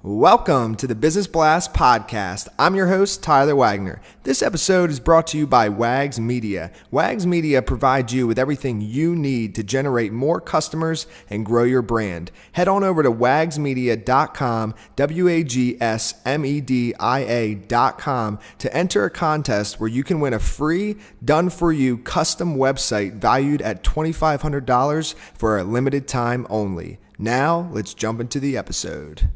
Welcome to the Business Blast podcast. I'm your host, Tyler Wagner. This episode is brought to you by Wags Media. Wags Media provides you with everything you need to generate more customers and grow your brand. Head on over to wagsmedia.com, wagsmedia.com to enter a contest where you can win a free, done-for-you custom website valued at $2,500 for a limited time only. Now, let's jump into the episode.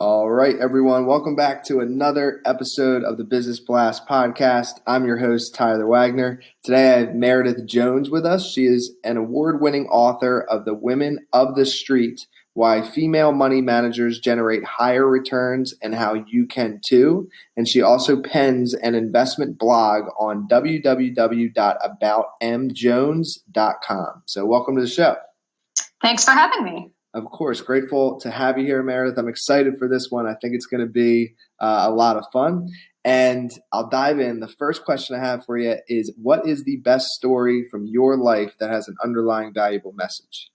All right, everyone. Welcome back to another episode of the Business Blast podcast. I'm your host, Tyler Wagner. Today, I have Meredith Jones with us. She is an award-winning author of The Women of the Street: Why Female Money Managers Generate Higher Returns and How You Can Too. And she also pens an investment blog on www.aboutamjones.com. So welcome to the show. Thanks for having me. Of course. Grateful to have you here, Meredith. I'm excited for this one. I think it's going to be a lot of fun. And I'll dive in. The first question I have for you is, what is the best story from your life that has an underlying valuable message?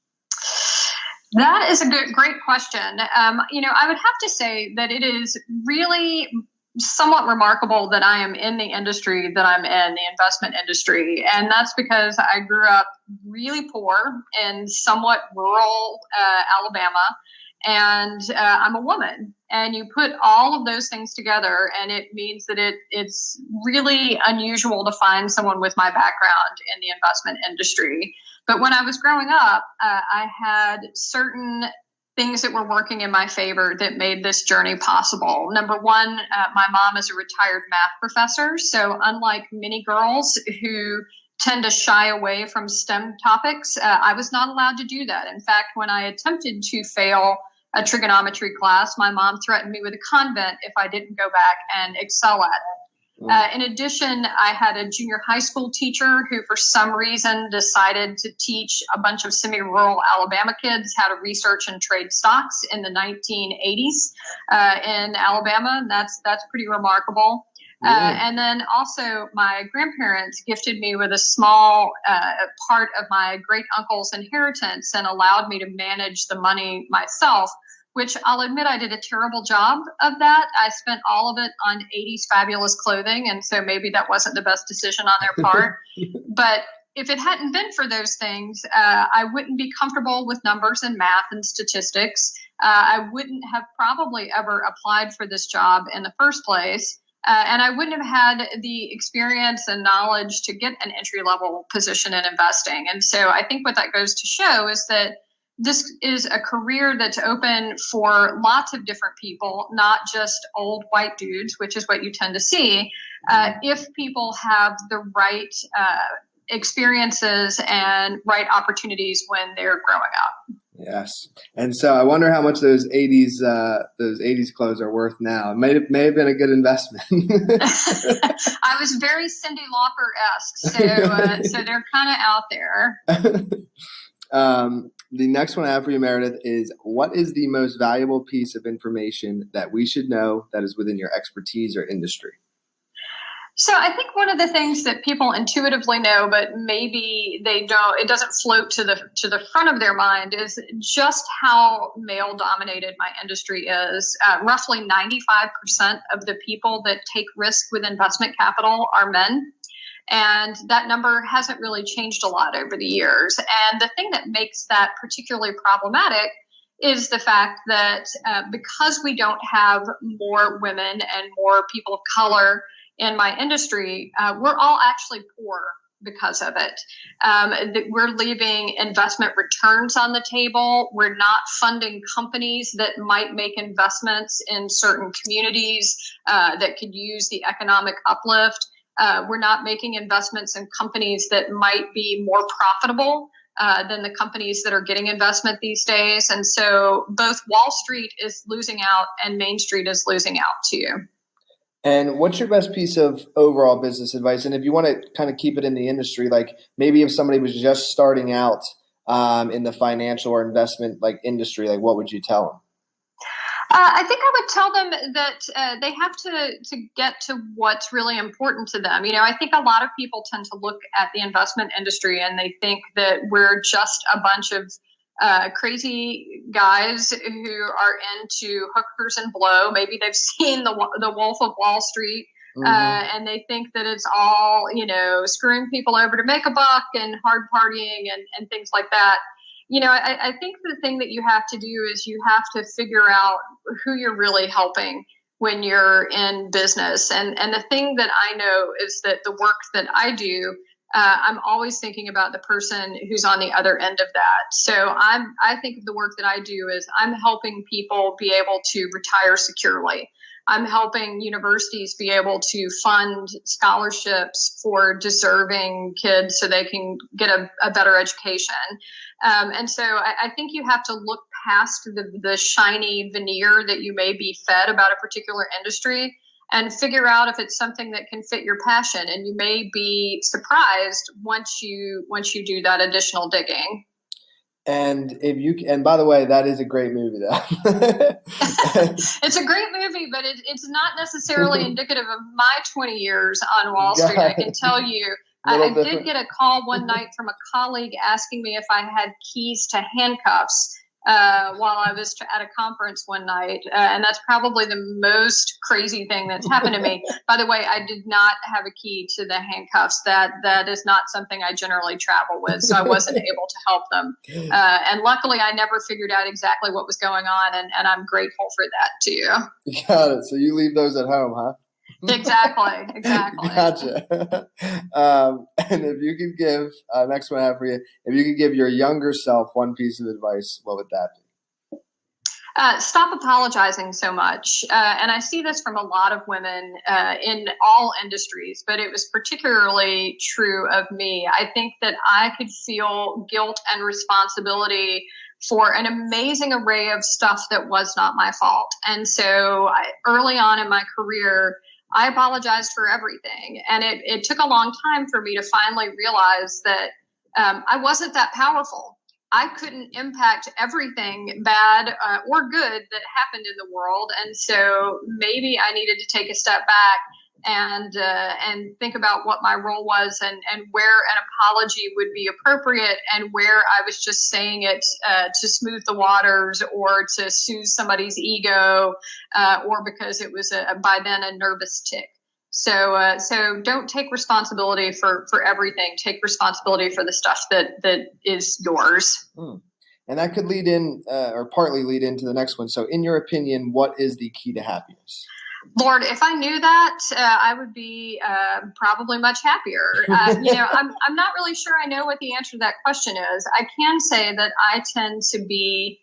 That is a great question. I would have to say that it is really somewhat remarkable that I am in the industry that I'm in, the investment industry. And that's because I grew up really poor in somewhat rural Alabama. And I'm a woman. And you put all of those things together, and it means that it's really unusual to find someone with my background in the investment industry. But when I was growing up, I had certain things that were working in my favor that made this journey possible. Number one, my mom is a retired math professor. So unlike many girls who tend to shy away from STEM topics, I was not allowed to do that. In fact, when I attempted to fail a trigonometry class, my mom threatened me with a convent if I didn't go back and excel at it. In addition, I had a junior high school teacher who, for some reason, decided to teach a bunch of semi-rural Alabama kids how to research and trade stocks in the 1980s in Alabama. That's pretty remarkable. And then also my grandparents gifted me with a small part of my great uncle's inheritance and allowed me to manage the money myself, which I'll admit I did a terrible job of that. I spent all of it on 80s fabulous clothing, and so maybe that wasn't the best decision on their part. But if it hadn't been for those things, I wouldn't be comfortable with numbers and math and statistics. I wouldn't have probably ever applied for this job in the first place. And I wouldn't have had the experience and knowledge to get an entry-level position in investing. And so I think what that goes to show is that this is a career that's open for lots of different people, not just old white dudes, which is what you tend to see, if people have the right experiences and right opportunities when they're growing up. Yes. And so I wonder how much those 80s clothes are worth now. It may have been a good investment. I was very Cyndi Lauper-esque, so they're kind of out there. The next one I have for you, Meredith, is, what is the most valuable piece of information that we should know that is within your expertise or industry? So I think one of the things that people intuitively know, but maybe they don't, it doesn't float to the front of their mind, is just how male dominated my industry is. Roughly 95% of the people that take risk with investment capital are men. And that number hasn't really changed a lot over the years. And the thing that makes that particularly problematic is the fact that because we don't have more women and more people of color in my industry, we're all actually poor because of it. We're leaving investment returns on the table. We're not funding companies that might make investments in certain communities that could use the economic uplift. We're not making investments in companies that might be more profitable than the companies that are getting investment these days. And so both Wall Street is losing out and Main Street is losing out too. And what's your best piece of overall business advice? And if you want to kind of keep it in the industry, like maybe if somebody was just starting out in the financial or investment industry, what would you tell them? I think I would tell them that they have to get to what's really important to them. I think a lot of people tend to look at the investment industry and they think that we're just a bunch of crazy guys who are into hookers and blow. Maybe they've seen the Wolf of Wall Street. And they think that it's all, screwing people over to make a buck and hard partying and things like that. I think the thing that you have to do is you have to figure out who you're really helping when you're in business. And the thing that I know is that the work that I do, I'm always thinking about the person who's on the other end of that. So I think of the work that I do as I'm helping people be able to retire securely. I'm helping universities be able to fund scholarships for deserving kids so they can get a better education. And so I think you have to look past the shiny veneer that you may be fed about a particular industry and figure out if it's something that can fit your passion. And you may be surprised once you do that additional digging. And by the way, that is a great movie, though. It's a great movie, but it's not necessarily indicative of my 20 years on Wall Street. I can tell you, I did get a call one night from a colleague asking me if I had keys to handcuffs while I was at a conference one night. And that's probably the most crazy thing that's happened to me. By the way, I did not have a key to the handcuffs. That is not something I generally travel with, so I wasn't able to help them. And luckily, I never figured out exactly what was going on, and I'm grateful for that too. Got it. So you leave those at home, huh? Exactly. Gotcha. And if you could give, next one I have for you, if you could give your younger self one piece of advice, what would that be? Stop apologizing so much. And I see this from a lot of women in all industries, but it was particularly true of me. I think that I could feel guilt and responsibility for an amazing array of stuff that was not my fault. And so early on in my career, I apologized for everything. And it took a long time for me to finally realize that I wasn't that powerful. I couldn't impact everything bad or good that happened in the world. And so maybe I needed to take a step back and think about what my role was and where an apology would be appropriate and where I was just saying it to smooth the waters or to soothe somebody's ego or because it was by then a nervous tick. So don't take responsibility for everything. Take responsibility for the stuff that is yours. And that could lead in or partly lead into the next one. So in your opinion, what is the key to happiness? Lord, if I knew that, I would be probably much happier. I'm not really sure I know what the answer to that question is. I can say that I tend to be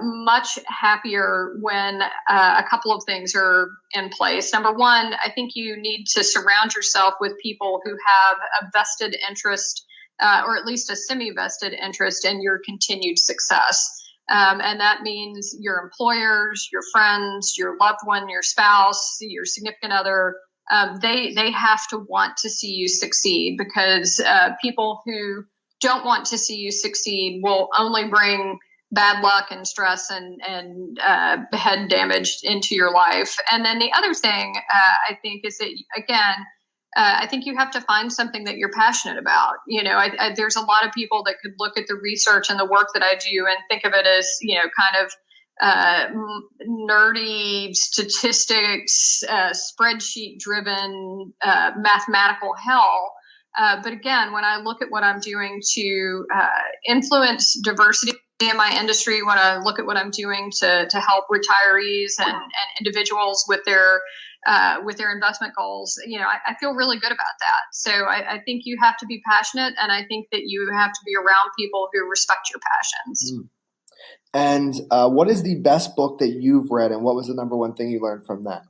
much happier when a couple of things are in place. Number one, I think you need to surround yourself with people who have a vested interest or at least a semi-vested interest in your continued success. And that means your employers, your friends, your loved one, your spouse, your significant other. They have to want to see you succeed because people who don't want to see you succeed will only bring bad luck and stress and head damage into your life. And then the other thing I think is that, again, I think you have to find something that you're passionate about. There's a lot of people that could look at the research and the work that I do and think of it as, kind of nerdy statistics, spreadsheet driven, mathematical hell. But again, when I look at what I'm doing to influence diversity in my industry, when I look at what I'm doing to help retirees and individuals with their investment goals, I feel really good about that. So I think you have to be passionate, and I think that you have to be around people who respect your passions. And what is the best book that you've read, and what was the number one thing you learned from that?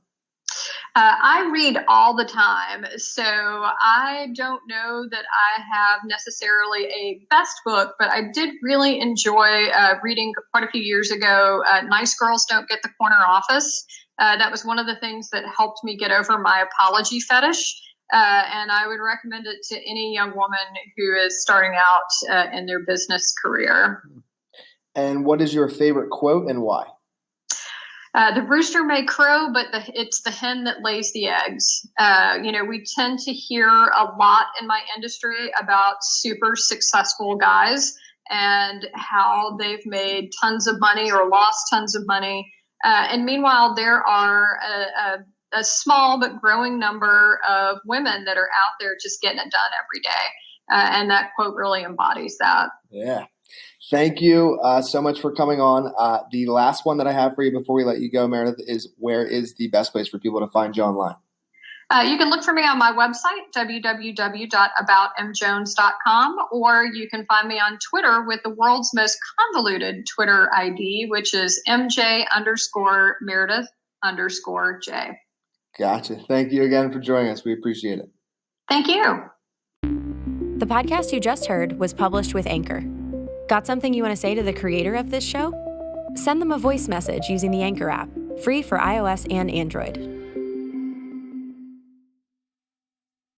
I read all the time, so I don't know that I have necessarily a best book, but I did really enjoy reading quite a few years ago, Nice Girls Don't Get the Corner Office. That was one of the things that helped me get over my apology fetish, and I would recommend it to any young woman who is starting out in their business career. And what is your favorite quote and why? The rooster may crow, but it's the hen that lays the eggs. We tend to hear a lot in my industry about super successful guys and how they've made tons of money or lost tons of money. And meanwhile, there are a small but growing number of women that are out there just getting it done every day. And that quote really embodies that. Yeah. Thank you so much for coming on. The last one that I have for you before we let you go, Meredith, is where is the best place for people to find you online? You can look for me on my website, www.aboutimjones.com, or you can find me on Twitter with the world's most convoluted Twitter ID, which is MJ_Meredith_J. Gotcha. Thank you again for joining us. We appreciate it. Thank you. The podcast you just heard was published with Anchor. Got something you want to say to the creator of this show? Send them a voice message using the Anchor app, free for iOS and Android.